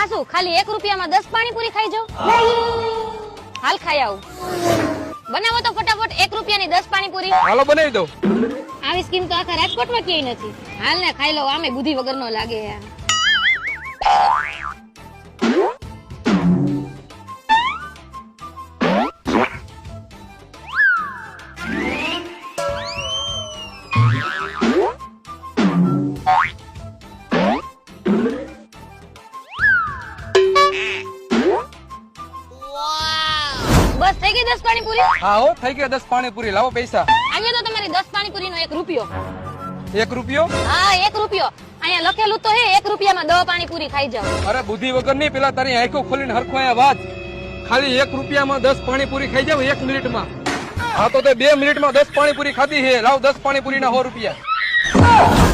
આ શું ખાલી 1 રૂપિયામાં 10 પાણીપુરી ખાઈ જાવ? હાલ ખાઈ આવું. બનાવો તો ફટાફટ 1 રૂપિયાની 10 પાણીપુરી. હાલો બનાવી દો. આવી સ્કીમ તો આખા રાજકોટમાં ક્યાંય નથી. હાલ ને ખાઈ લો, આમે બુદ્ધિ વગરનો લાગે યાર. બસ થઈ ગઈ 10 પાણીપુરી? હા હો થઈ ગયા 10 પાણીપુરી. લાવો પૈસા. અહીંયા તો તમારી 10 પાણીપુરીનો 1 રૂપિયો. 1 રૂપિયો? હા 1 રૂપિયો. અહીંયા લખેલું તો હે 1 રૂપિયામાં 10 પાણીપુરી ખાઈ જાવ. અરે બુદ્ધિ વગર નહીં, પેલા તારી આંખો ખોલીને હરખો અહીંયા વાત. ખાલી 1 રૂપિયામાં 10 પાણીપુરી ખાઈ જાવ 1 મિનિટમાં. હા તો તે 2 મિનિટમાં 10 પાણીપુરી ખાધી છે. લાવ 10 પાણીપુરીના 100 રૂપિયા.